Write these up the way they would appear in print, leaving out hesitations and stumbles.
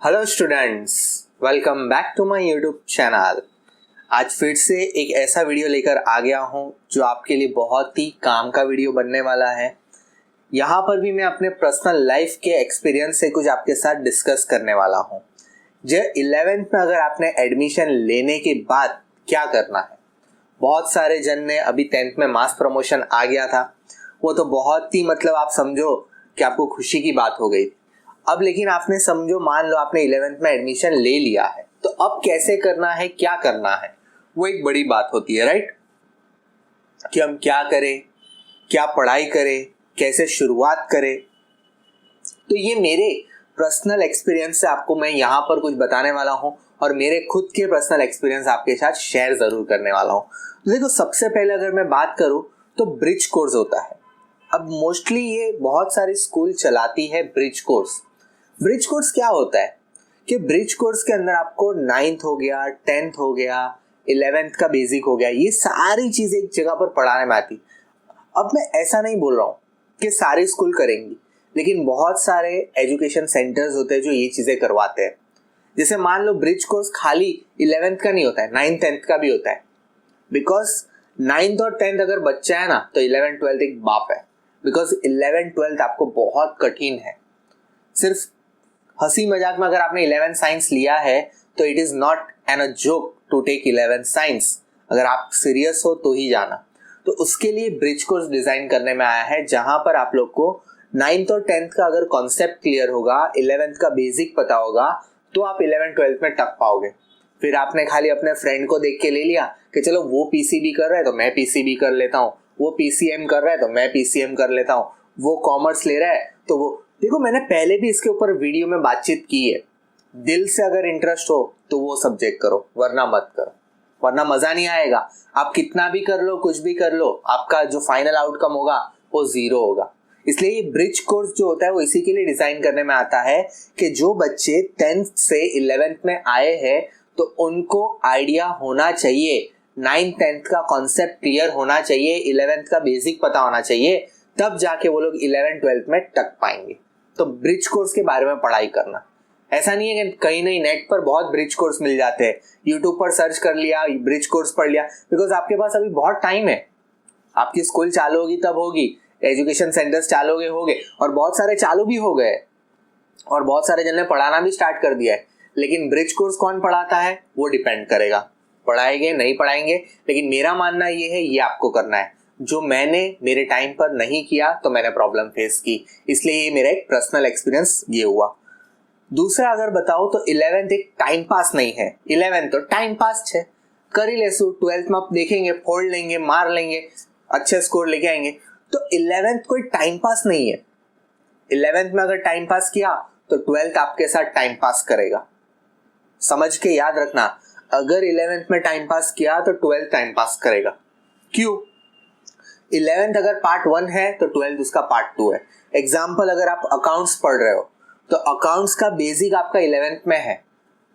Hello students, welcome back to my YouTube channel. आज फिर से एक ऐसा वीडियो लेकर आ गया हूं जो आपके लिए बहुत ही काम का वीडियो बनने वाला है। यहाँ पर भी मैं अपने पर्सनल लाइफ के एक्सपीरियंस से कुछ आपके साथ डिस्कस करने वाला हूँ। जो 11th में अगर आपने एडमिशन लेने के बाद क्या करना है। बहुत सारे जन ने अभी 10th में मास प्रमोशन आ गया था, वो तो बहुत ही आप समझो कि आपको खुशी की बात हो गई। अब लेकिन आपने समझो, मान लो आपने 11th में एडमिशन ले लिया है, तो अब कैसे करना है, क्या करना है, वो एक बड़ी बात होती है, राइट। कि हम क्या करें, क्या पढ़ाई करें, कैसे शुरुआत करें। तो ये मेरे पर्सनल एक्सपीरियंस से आपको मैं यहाँ पर कुछ बताने वाला हूँ और मेरे खुद के पर्सनल एक्सपीरियंस आपके साथ शेयर जरूर करने वाला हूँ। तो देखो, सबसे पहले अगर मैं बात करूँ तो ब्रिज कोर्स होता है। अब मोस्टली ये बहुत सारी स्कूल चलाती है ब्रिज कोर्स। ब्रिज कोर्स क्या होता है कि ब्रिज कोर्स के अंदर आपको 9th हो गया, 10th हो गया, 11th का बेसिक हो गया, ये सारी चीजें एक जगह पर पढ़ाने में आती। अब मैं ऐसा नहीं बोल रहा हूँ कि सारी स्कूल करेंगी, लेकिन बहुत सारे एजुकेशन सेंटर्स होते हैं जो ये चीजें करवाते हैं। जैसे मान लो ब्रिज कोर्स खाली 11th का नहीं होता है, 9th 10th का भी होता है। बिकॉज 9th और 10th अगर बच्चा है ना, तो 11th 12th एक बाप है। बिकॉज 11th 12th आपको बहुत कठिन है। सिर्फ हंसी मजाक में अगर आपने 11th साइंस लिया है तो it is not an a joke to take 11th science. अगर आप सीरियस हो तो ही जाना। तो उसके लिए ब्रिज कोर्स डिजाइन करने में आया है, जहां पर आप लोग को 9th और 10th का अगर कॉन्सेप्ट क्लियर होगा, 11th का बेसिक पता होगा, तो आप 11th 12th में टक पाओगे। फिर आपने खाली अपने फ्रेंड को देख के ले लिया कि चलो वो पीसीबी कर रहा है तो मैं पीसीबी कर लेता हूँ, वो पीसीएम कर रहा है तो मैं पीसीएम कर लेता हूँ, वो कॉमर्स ले रहा है तो वो। देखो, मैंने पहले भी इसके ऊपर वीडियो में बातचीत की है। दिल से अगर इंटरेस्ट हो तो वो सब्जेक्ट करो, वरना मत करो, वरना मजा नहीं आएगा। आप कितना भी कर लो, कुछ भी कर लो, आपका जो फाइनल आउटकम होगा वो 0 होगा। इसलिए ये ब्रिज कोर्स जो होता है वो इसी के लिए डिजाइन करने में आता है कि जो बच्चे 10th से 11th में आए हैं तो उनको आइडिया होना चाहिए, 9th 10th का कॉन्सेप्ट क्लियर होना चाहिए, 11th का बेसिक पता होना चाहिए, तब जाके वो लोग 11th 12th में टक पाएंगे। तो ब्रिज कोर्स के बारे में पढ़ाई करना। ऐसा नहीं है कि कहीं नहीं, नेट पर बहुत ब्रिज कोर्स मिल जाते हैं, यूट्यूब पर सर्च कर लिया, ब्रिज कोर्स पढ़ लिया। बिकॉज आपके पास अभी बहुत टाइम है। आपकी स्कूल चालू होगी तब होगी, एजुकेशन सेंटर्स चालू होंगे और बहुत सारे चालू भी हो गए और बहुत सारे जन ने पढ़ाना भी स्टार्ट कर दिया है। लेकिन ब्रिज कोर्स कौन पढ़ाता है वो डिपेंड करेगा, पढ़ाएंगे नहीं पढ़ाएंगे। लेकिन मेरा मानना ये है, ये आपको करना है। जो मैंने मेरे टाइम पर नहीं किया तो मैंने प्रॉब्लम फेस की, इसलिए ये मेरा एक पर्सनल एक्सपीरियंस ये हुआ। दूसरा अगर बताओ तो 11th एक टाइम पास नहीं है। 11th तो टाइम पास है, कर ही लेसो। 12th में आप देखेंगे, फोड़ लेंगे, मार लेंगे, अच्छे स्कोर लेके आएंगे। तो 11th कोई टाइम पास नहीं है। 11th में अगर टाइम पास किया तो 12th आपके साथ टाइम पास करेगा। समझ के याद रखना, अगर 11th में टाइम पास किया तो 12th टाइम पास करेगा। क्यों? 11th अगर पार्ट 1 है तो 12th उसका पार्ट 2 है। एग्जाम्पल, अगर आप अकाउंट्स पढ़ रहे हो तो अकाउंट्स का बेसिक आपका 11th में है,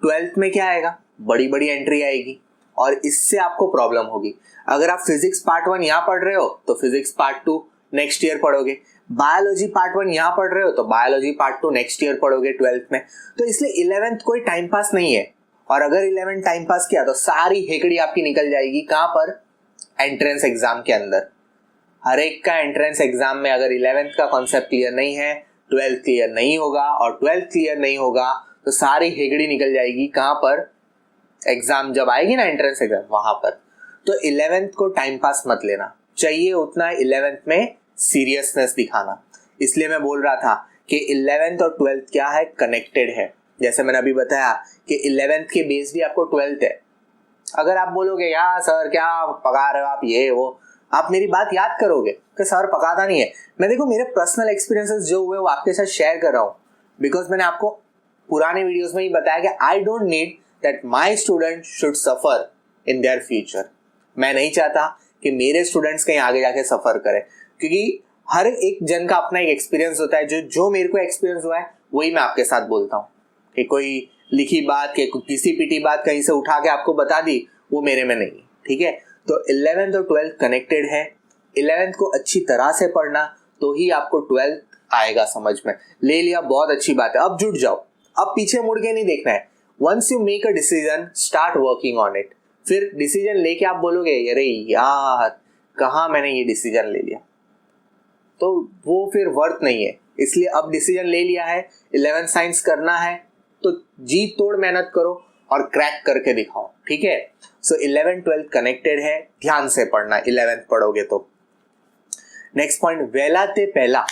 12th में क्या आएगा, बड़ी बड़ी एंट्री आएगी और इससे आपको प्रॉब्लम होगी। अगर आप फिजिक्स पार्ट 1 यहाँ पढ़ रहे हो तो फिजिक्स पार्ट 2 नेक्स्ट ईयर पढ़ोगे। बायोलॉजी पार्ट 1 यहाँ पढ़ रहे हो तो बायोलॉजी पार्ट 2 नेक्स्ट ईयर पढ़ोगे 12th में। तो इसलिए 11th कोई टाइम पास नहीं है। और अगर 11th टाइम पास किया तो सारी हेकड़ी आपकी निकल जाएगी। कहाँ पर? एंट्रेंस एग्जाम के अंदर। हर एक का एंट्रेंस एग्जाम में अगर 11th का कॉन्सेप्ट क्लियर नहीं है, 12th क्लियर नहीं होगा, और 12th क्लियर नहीं होगा तो सारी हेगड़ी निकल जाएगी। कहां पर? एग्जाम जब आएगी ना, एंट्रेंस एग्जाम, वहां पर। तो 11th को टाइम पास मत लेना, चाहिए उतना 11th में सीरियसनेस दिखाना। इसलिए मैं बोल रहा था कि 11th और 12th क्या है, कनेक्टेड है। जैसे मैंने अभी बताया कि 11th के बेस भी आपको 12th है। अगर आप बोलोगे यार सर क्या पका रहे हो आप, ये वो, आप मेरी बात याद करोगे कि सर पकाता नहीं है। मैं देखो, मेरे पर्सनल एक्सपीरियंसेस जो हुए वो आपके साथ शेयर कर रहा हूँ। बिकॉज मैंने आपको पुराने वीडियोस में ही बताया कि I don't need that my student should suffer in their future. मैं नहीं चाहता कि मेरे स्टूडेंट्स कहीं आगे जाके सफर करें, क्योंकि हर एक जन का अपना एक एक्सपीरियंस होता है। जो मेरे को एक्सपीरियंस हुआ है वही मैं आपके साथ बोलता हूँ। कि कोई लिखी बात, कि किसी पीटी बात कहीं से उठा के आपको बता दी, वो मेरे में नहीं। ठीक है, तो 11th और 12th कनेक्टेड है। 11th को अच्छी तरह से पढ़ना तो ही आपको 12th आएगा समझ में। ले लिया, बहुत अच्छी बात है, अब जुट जाओ। अब पीछे मुड़ के नहीं देखना है। Once you make a decision, start working on it. फिर डिसीजन लेके आप बोलोगे अरे यार कहाँ मैंने ये डिसीजन ले लिया, तो वो फिर वर्थ नहीं है। इसलिए अब डिसीजन ले लिया है, 11th साइंस करना है तो जी तोड़ मेहनत करो और क्रैक करके दिखाओ, ठीक है। सो 11th 12th कनेक्टेड है, ध्यान से पढ़ना 11th पढ़ोगे तो। नेक्स्ट पॉइंट, वेला ते पहला।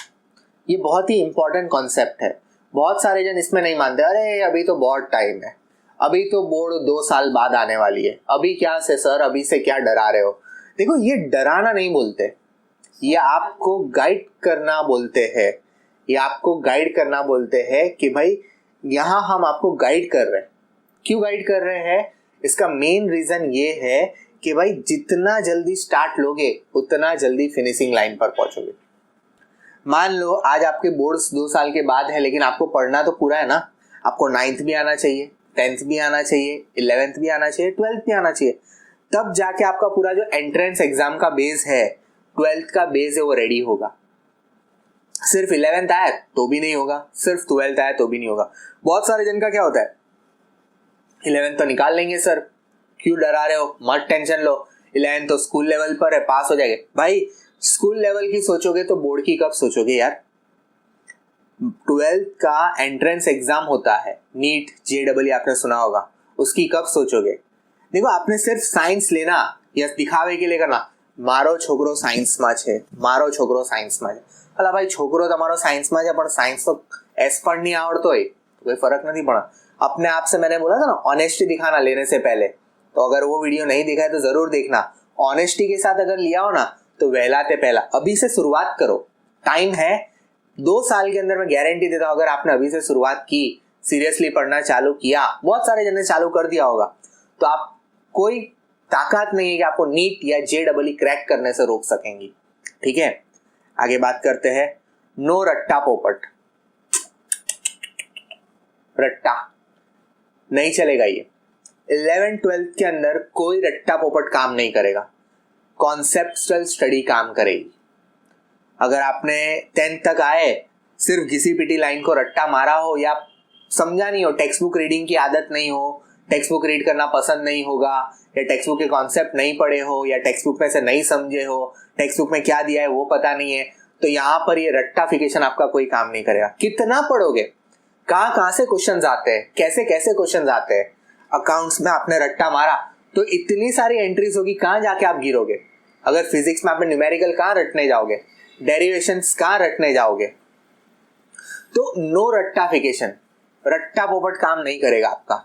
ये बहुत ही इंपॉर्टेंट कॉन्सेप्ट है। बहुत सारे जन इसमें नहीं मानते, अरे अभी तो बहुत टाइम है, अभी तो बोर्ड 2 साल बाद आने वाली है, अभी क्या से सर, अभी से क्या डरा रहे हो। देखो ये डराना नहीं बोलते, ये आपको गाइड करना बोलते हैं। ये आपको गाइड करना बोलते हैं कि भाई यहाँ हम आपको गाइड कर रहे हैं। क्यों गाइड कर रहे हैं? इसका मेन रीजन ये है कि भाई जितना जल्दी स्टार्ट लोगे उतना जल्दी फिनिशिंग लाइन पर पहुंचोगे। मान लो आज आपके बोर्ड्स 2 साल के बाद है, लेकिन आपको पढ़ना तो पूरा है ना। आपको 9th भी आना चाहिए, 10th भी आना चाहिए, 11th भी आना चाहिए, 12th भी आना चाहिए। तब जाके आपका पूरा जो एंट्रेंस एग्जाम का बेस है, 12th का बेस है, वो रेडी होगा। सिर्फ 11th आया तो भी नहीं होगा, सिर्फ 12th आया तो भी नहीं होगा। बहुत सारे जन का क्या होता है, 11th तो निकाल लेंगे सर, क्यों डरा रहे हो, मत टेंशन लो, 11th तो स्कूल लेवल पर है, पास हो जाएंगे। भाई स्कूल लेवल की सोचोगे तो बोर्ड की कब सोचोगे यार। 12th का एंट्रेंस एग्जाम होता है, नीट JEE आपने सुना होगा, उसकी कब सोचोगे। देखो आपने सिर्फ साइंस लेना या दिखावे के लिए करना, मारो छोकरो साइंस में है, मारो छोकरो साइंस में है। अला भाई छोकरो તમારો साइंस में है, पर साइंस तो एस पण नहीं आवड़तो है, कोई फर्क नहीं पड़ा। अपने आप से मैंने बोला था ना, ऑनेस्टी दिखाना लेने से पहले, तो अगर वो वीडियो नहीं दिखा है तो जरूर देखना। ऑनेस्टी के साथ अगर लिया हो ना तो वहलाते पहला अभी से शुरुआत करो, टाइम है। 2 साल के अंदर मैं गारंटी देता हूं, अगर आपने अभी से शुरुआत की, सीरियसली पढ़ना चालू किया, बहुत सारे जन ने चालू कर दिया होगा, तो आप कोई ताकत नहीं है कि आपको नीट या JEE क्रैक करने से रोक सकेंगी, ठीक है। आगे बात करते हैं, नो रट्टा पोपट। रट्टा नहीं चलेगा ये। 11th 12th के अंदर कोई रट्टा पोपट काम नहीं करेगा, कॉन्सेप्चुअल स्टडी काम करेगी। अगर आपने 10th तक आए सिर्फ घिसी पिटी लाइन को रट्टा मारा हो, या समझा नहीं हो, टेक्स्ट बुक रीडिंग की आदत नहीं हो, टेक्स्ट बुक रीड करना पसंद नहीं होगा, या टेक्स्ट बुक के कॉन्सेप्ट नहीं पढ़े हो, या टेक्स्ट बुक में से नहीं समझे हो, टेक्स्ट बुक में क्या दिया है वो पता नहीं है, तो यहाँ पर ये रट्टाफिकेशन आपका कोई काम नहीं करेगा। कितना पढ़ोगे, कहाँ से क्वेश्चंस आते हैं, कैसे कैसे क्वेश्चंस आते हैं। अकाउंट्स में आपने रट्टा मारा तो इतनी सारी एंट्रीज होगी, कहाँ जाके आप गिरोगे। अगर फिजिक्स में आपने न्यूमेरिकल कहाँ रटने जाओगे, डेरिवेशंस कहाँ रटने जाओगे। तो नो रट्टाफिकेशन, रट्टा पोपट काम नहीं करेगा आपका,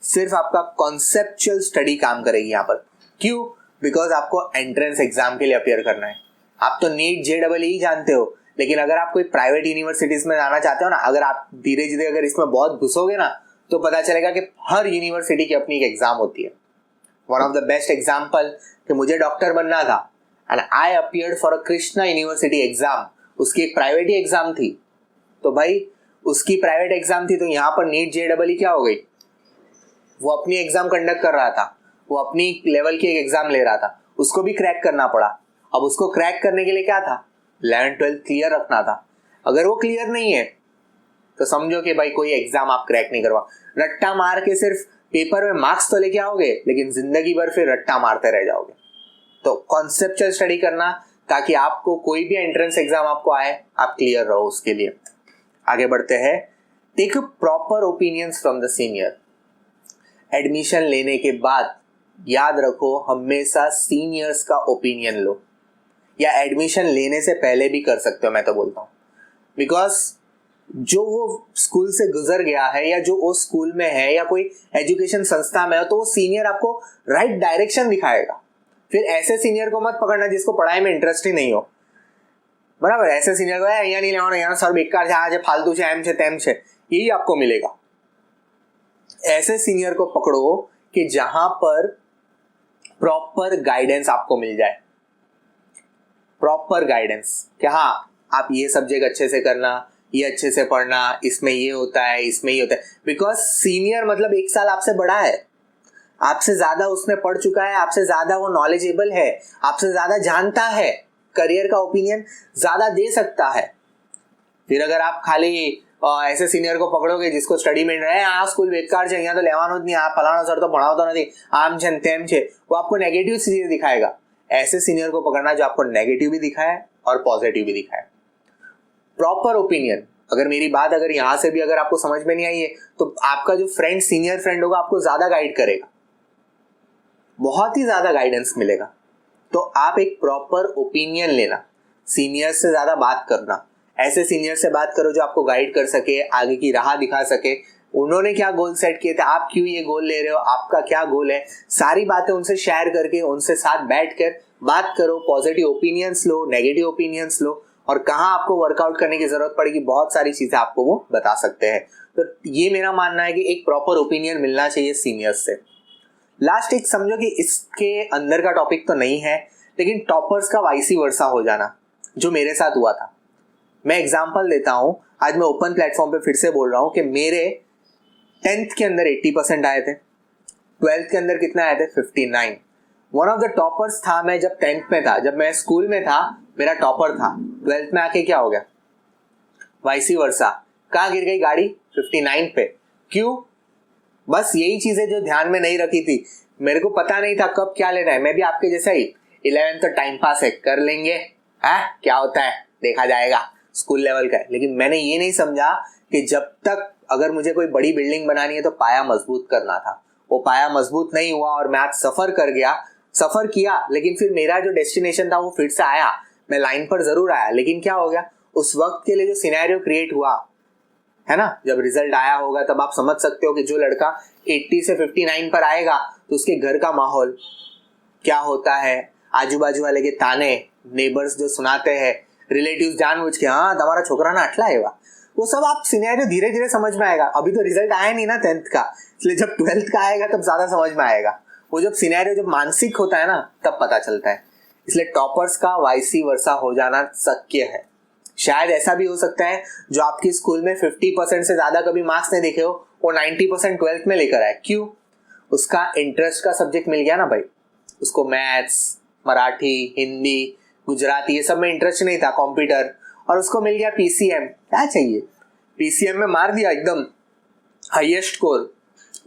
सिर्फ आपका कॉन्सेप्चुअल स्टडी काम करेगी यहाँ पर। क्यों? बिकॉज आपको एंट्रेंस एग्जाम के लिए अपियर करना है। आप तो नीट JEE जानते हो, लेकिन अगर आप कोई प्राइवेट यूनिवर्सिटीज में जाना चाहते हो ना, अगर आप धीरे धीरे अगर इसमें बहुत घुसोगे ना, तो पता चलेगा कि हर यूनिवर्सिटी की अपनी एक एग्जाम होती है। One of the best example कि मुझे डॉक्टर बनना था and I appeared for a Krishna university exam, उसकी एक प्राइवेट ही एग्जाम थी। तो भाई उसकी प्राइवेट एग्जाम थी, तो यहाँ पर नीट JEE क्या हो गई, वो अपनी एग्जाम कंडक्ट कर रहा था, वो अपनी लेवल की एक एग्जाम ले रहा था, उसको भी क्रैक करना पड़ा। अब उसको क्रैक करने के लिए क्या था, 11th 12th क्लियर रखना था। अगर वो क्लियर नहीं है तो समझो कि भाई कोई एग्जाम आप क्रैक नहीं करवा। रट्टा मार के सिर्फ पेपर में मार्क्स तो लेके आओगे, लेकिन जिंदगी भर फिर रट्टा मारते रह जाओगे। तो कॉन्सेप्चुअल स्टडी करना, ताकि आपको कोई भी एंट्रेंस एग्जाम आपको आए, आप क्लियर रहो उसके लिए। आगे बढ़ते हैं, take proper opinions from the senior. Admission लेने के बाद याद रखो, हमेशा सीनियर्स का ओपिनियन लो, या एडमिशन लेने से पहले भी कर सकते हो, मैं तो बोलता हूँ। बिकॉज जो वो स्कूल से गुजर गया है, या जो उस स्कूल में है, या कोई एजुकेशन संस्था में हो, तो वो सीनियर आपको राइट डायरेक्शन दिखाएगा। फिर ऐसे सीनियर को मत पकड़ना जिसको पढ़ाई में इंटरेस्ट ही नहीं हो, बराबर। ऐसे सीनियर को यहाँ नहीं लेना, यहाँ सर बेकार आज फालतू से एम से तेम से, यही आपको मिलेगा। ऐसे सीनियर को पकड़ो कि जहां पर प्रॉपर गाइडेंस आपको मिल जाए, प्रॉपर गाइडेंस कि हाँ आप ये सब्जेक्ट अच्छे से करना, ये अच्छे से पढ़ना, इसमें ये होता है, इसमें ये होता है। बिकॉज सीनियर मतलब 1 साल आपसे बड़ा है, आपसे ज्यादा उसने पढ़ चुका है, आपसे ज्यादा वो नॉलेजेबल है, आपसे ज्यादा जानता है, करियर का ओपिनियन ज्यादा दे सकता है। फिर अगर आप खाली ऐसे सीनियर को पकड़ोगे जिसको स्टडी में आ स्कूल बेकार है, यहाँ तो लेवानो नहीं, आप फलाना सर तो पढ़ाओ तो नहीं, आम छे तेम छे, वो आपको नेगेटिव चीजें दिखाएगा। ऐसे सीनियर को पकड़ना जो आपको नेगेटिव भी दिखाए और पॉजिटिव भी दिखाए। प्रॉपर ओपिनियन, अगर मेरी बात अगर यहां से भी अगर आपको समझ में नहीं आई है तो आपका जो फ्रेंड सीनियर फ्रेंड होगा आपको ज्यादा गाइड करेगा, बहुत ही ज्यादा गाइडेंस मिलेगा। तो आप एक प्रॉपर ओपिनियन लेना, सीनियर से ज्यादा बात करना, ऐसे सीनियर से बात करो जो आपको गाइड कर सके, आगे की राह दिखा सके, उन्होंने क्या गोल सेट किए थे, आप क्यों ये गोल ले रहे हो, आपका क्या गोल है, सारी बातें उनसे शेयर करके उनसे साथ बैठकर बात करो, पॉजिटिव ओपिनियंस लो, नेगेटिव ओपिनियंस लो, और कहाँ आपको वर्कआउट करने की जरूरत पड़ेगी, बहुत सारी चीजें आपको वो बता सकते हैं। तो ये मेरा मानना है कि एक प्रॉपर ओपिनियन मिलना चाहिए सीनियर्स से। लास्ट एक समझो कि इसके अंदर का टॉपिक तो नहीं है, लेकिन टॉपर्स का वाइसी वर्सा हो जाना जो मेरे साथ हुआ था। मैं एग्जांपल देता हूं, आज मैं ओपन प्लेटफॉर्म पे फिर से बोल रहा हूं कि मेरे 10th के अंदर 80% आए थे, 12th के अंदर कितना आए थे 59। वन ऑफ द टॉपर्स था मैं जब 10th में था, जब मैं स्कूल में था मेरा टॉपर था, 12th में आके क्या हो गया, वाइसी वर्सा। कहाँ गिर गई गाड़ी, 59 पे। क्यों? बस यही चीजें जो ध्यान में नहीं रखी थी, मेरे को पता नहीं था कब क्या लेना है। मैं भी आपके जैसा ही 11th तो टाइम पास है, कर लेंगे, है क्या होता है देखा जाएगा, स्कूल लेवल का है। लेकिन मैंने ये नहीं समझा कि जब तक अगर मुझे कोई बड़ी बिल्डिंग बनानी है तो पाया मजबूत करना था। वो पाया मजबूत नहीं हुआ और मैं आज सफर किया, लेकिन फिर मेरा जो डेस्टिनेशन था वो फिर से आया, मैं लाइन पर जरूर आया, लेकिन क्या हो गया, उस वक्त के लिए जो सिनेरियो क्रिएट हुआ है ना, जब रिजल्ट आया होगा तब आप समझ सकते हो कि जो लड़का 80 से 59 पर आएगा तो उसके घर का माहौल क्या होता है, आजू बाजू वाले के ताने, नेबर्स जो सुनाते हैं, रिलेटिव्स जानबूझ के हाँ तुम्हारा छोकरा ना अटला है, वो सब आप सिनेरियो धीरे धीरे समझ में आएगा। अभी तो रिजल्ट आया नहीं ना 10th का, इसलिए जब 12th का आएगा तब ज्यादा समझ में आएगा। वो जब सिनेरियो जब मानसिक होता है ना तब पता चलता है। इसलिए टॉपर्स का वाइसी वर्सा हो जाना शक्य है। शायद ऐसा भी हो सकता है जो आपकी स्कूल में 50% से ज्यादा कभी मार्क्स नहीं देखे हो, वो 90% 12th में लेकर आए। क्यों? उसका इंटरेस्ट का सब्जेक्ट मिल गया ना भाई, उसको मैथ्स, मराठी, हिंदी, गुजराती ये सब में इंटरेस्ट नहीं था, कंप्यूटर, और उसको मिल गया पीसीएम। क्या चाहिए, पीसीएम में मार दिया एकदम हाईएस्ट स्कोर।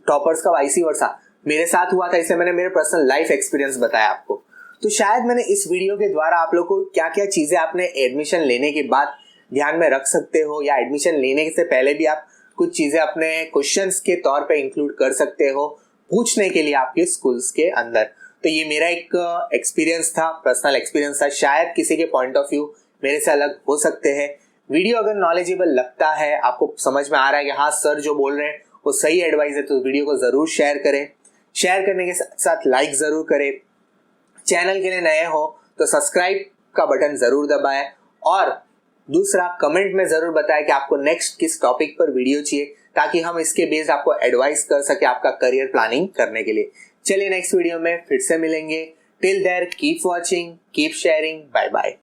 टॉपर्स का वाइसी वर्सा मेरे साथ हुआ था, इसलिए मैंने मेरे पर्सनल लाइफ एक्सपीरियंस बताया आपको। तो शायद मैंने इस वीडियो के द्वारा आप लोग को क्या क्या चीजें आपने एडमिशन लेने के बाद ध्यान में रख सकते हो, या एडमिशन लेने से पहले भी आप कुछ चीजें अपने क्वेश्चंस के तौर पे इंक्लूड कर सकते हो पूछने के लिए आपके स्कूल्स के अंदर। तो ये मेरा एक एक्सपीरियंस था, पर्सनल एक्सपीरियंस था। शायद किसी के पॉइंट ऑफ व्यू मेरे से अलग हो सकते हैं। वीडियो अगर नॉलेजेबल लगता है, आपको समझ में आ रहा है कि हाँ सर जो बोल रहे हैं वो सही एडवाइस है, तो वीडियो को जरूर शेयर करें। शेयर करने के साथ लाइक जरूर करें। चैनल के लिए नए हो तो सब्सक्राइब का बटन जरूर दबाएं, और दूसरा कमेंट में जरूर बताएं कि आपको नेक्स्ट किस टॉपिक पर वीडियो चाहिए, ताकि हम इसके बेस्ड आपको एडवाइस कर सके आपका करियर प्लानिंग करने के लिए। चलिए नेक्स्ट वीडियो में फिर से मिलेंगे। Till there keep watching, keep sharing, bye bye.